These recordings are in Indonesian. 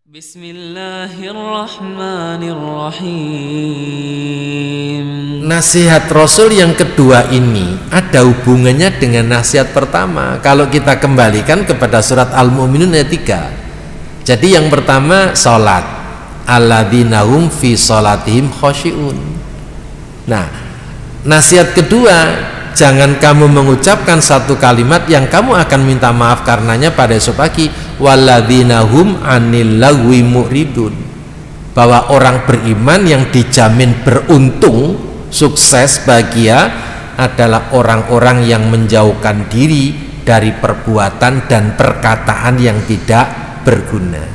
Bismillahirrahmanirrahim. Nasihat Rasul yang kedua ini ada hubungannya dengan nasihat pertama. Kalau kita kembalikan kepada surat Al-Mu'minun ayat 3. Jadi yang pertama salat, alladzina hum fi salatihim khasyi'un. Nah, nasihat kedua, jangan kamu mengucapkan satu kalimat yang kamu akan minta maaf karenanya pada esok pagi. Walladzina hum 'anil lagwi mu'ridun. Bahwa orang beriman yang dijamin beruntung, sukses, bahagia adalah orang-orang yang menjauhkan diri dari perbuatan dan perkataan yang tidak berguna.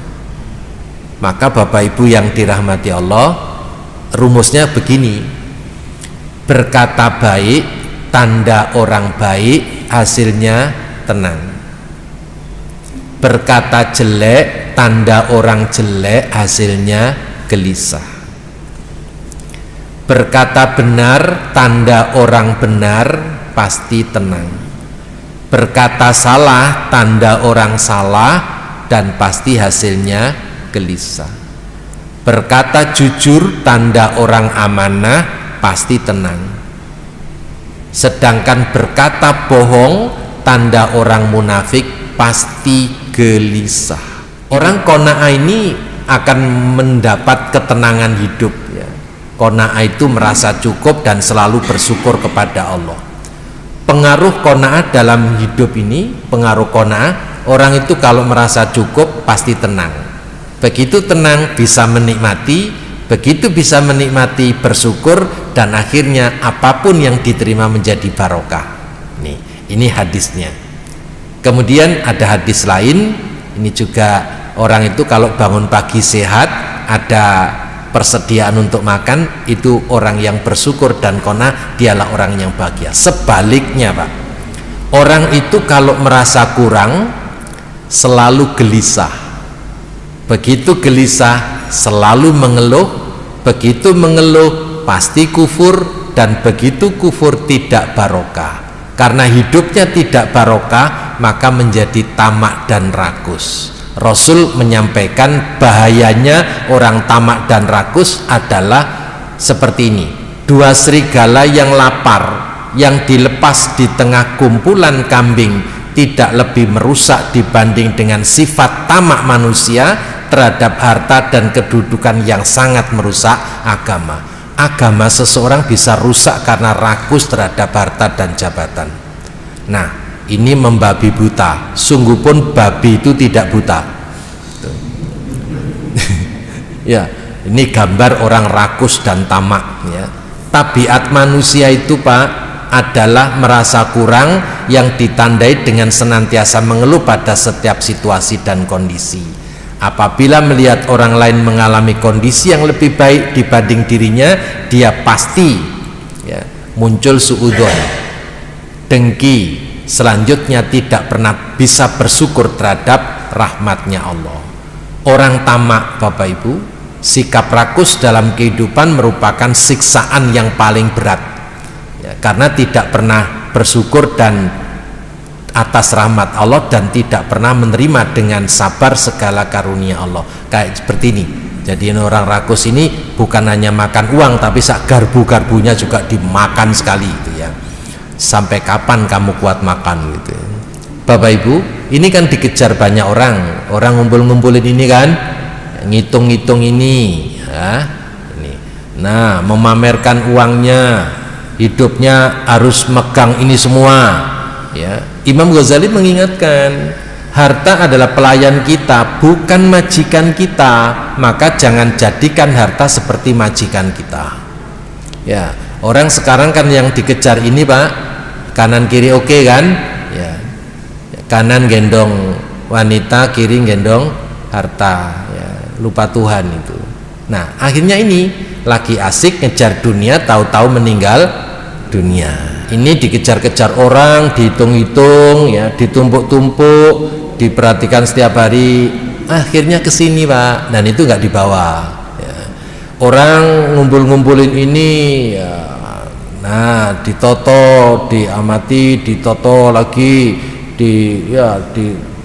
Maka Bapak Ibu yang dirahmati Allah, rumusnya begini: berkata baik, tanda orang baik, hasilnya tenang. Berkata jelek, tanda orang jelek, hasilnya gelisah. Berkata benar, tanda orang benar, pasti tenang. Berkata salah, tanda orang salah, dan pasti hasilnya gelisah. Berkata jujur, tanda orang amanah, pasti tenang. Sedangkan berkata bohong, tanda orang munafik, pasti gelisah. Orang qanaah ini akan mendapat ketenangan hidup ya. Qanaah itu merasa cukup dan selalu bersyukur kepada Allah. Pengaruh qanaah dalam hidup ini, pengaruh qanaah, orang itu kalau merasa cukup pasti tenang. Begitu tenang bisa menikmati, begitu bisa menikmati bersyukur, dan akhirnya apapun yang diterima menjadi barokah. Ini hadisnya. Kemudian ada hadis lain, ini juga orang itu kalau bangun pagi sehat, ada persediaan untuk makan, itu orang yang bersyukur dan qanaah, dialah orang yang bahagia. Sebaliknya Pak, orang itu kalau merasa kurang selalu gelisah. Begitu gelisah selalu mengeluh, begitu mengeluh pasti kufur, dan begitu kufur tidak barokah. Karena hidupnya tidak barokah, maka menjadi tamak dan rakus. Rasul menyampaikan bahayanya orang tamak dan rakus adalah seperti ini: dua serigala yang lapar, yang dilepas di tengah kumpulan kambing, tidak lebih merusak dibanding dengan sifat tamak manusia terhadap harta dan kedudukan yang sangat merusak agama. Agama seseorang bisa rusak karena rakus terhadap harta dan jabatan. Nah, ini membabi buta. Sungguh pun babi itu tidak buta. Ya, ini gambar orang rakus dan tamak ya. Tabiat manusia itu Pak adalah merasa kurang yang ditandai dengan senantiasa mengeluh pada setiap situasi dan kondisi. Apabila melihat orang lain mengalami kondisi yang lebih baik dibanding dirinya, dia pasti ya, muncul suudzon, dengki, selanjutnya tidak pernah bisa bersyukur terhadap rahmatnya Allah. Orang tamak Bapak Ibu, sikap rakus dalam kehidupan merupakan siksaan yang paling berat ya, karena tidak pernah bersyukur dan atas rahmat Allah dan tidak pernah menerima dengan sabar segala karunia Allah. Kayak seperti ini. Jadi orang rakus ini bukan hanya makan uang, tapi sak garbu-garbunya juga dimakan sekali gitu ya. Sampai kapan kamu kuat makan gitu ya. Bapak Ibu, ini kan dikejar banyak orang ngumpul-ngumpulin ini kan, ngitung-ngitung ini ya. Ini. Nah, memamerkan uangnya, hidupnya harus megang ini semua ya. Imam Ghazali mengingatkan, harta adalah pelayan kita, bukan majikan kita. Maka jangan jadikan harta seperti majikan kita ya. Orang sekarang kan yang dikejar ini Pak, kanan kiri oke kan ya. Kanan gendong wanita, kiri gendong harta ya. Lupa Tuhan itu. Nah akhirnya ini lagi asik ngejar dunia, tahu-tahu meninggal dunia. Ini dikejar-kejar orang, dihitung-hitung ya, ditumpuk-tumpuk, diperhatikan setiap hari, akhirnya kesini Pak, dan itu nggak dibawa ya. Orang ngumpul-ngumpulin ini ya, nah ditoto, diamati, ditoto lagi,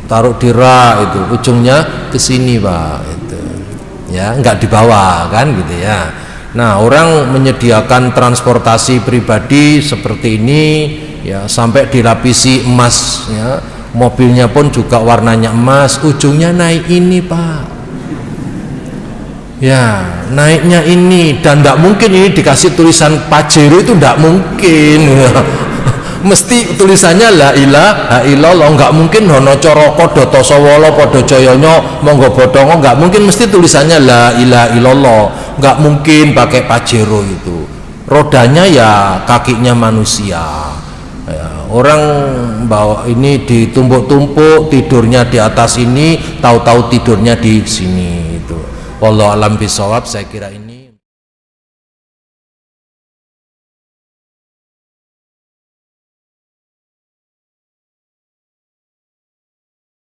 taruh di rak itu ujungnya ke sini Pak, itu ya nggak dibawa kan gitu ya. Nah, orang menyediakan transportasi pribadi seperti ini ya, sampai dilapisi emas ya, mobilnya pun juga warnanya emas, ujungnya naik ini Pak ya, naiknya ini, dan tidak mungkin ini dikasih tulisan Pajero, itu tidak mungkin ya. Mesti tulisannya la ilaha illallah, nggak mungkin hono coroko doto sawolo podo joyonyo monggo bodongo, nggak mungkin, mesti tulisannya la ilaha illallah, nggak mungkin pakai Pajero itu. Rodanya ya kakinya manusia ya, orang bawa ini ditumpuk-tumpuk, tidurnya di atas ini, tahu-tahu tidurnya di sini itu. Wallahu alam bisawab, saya kira ini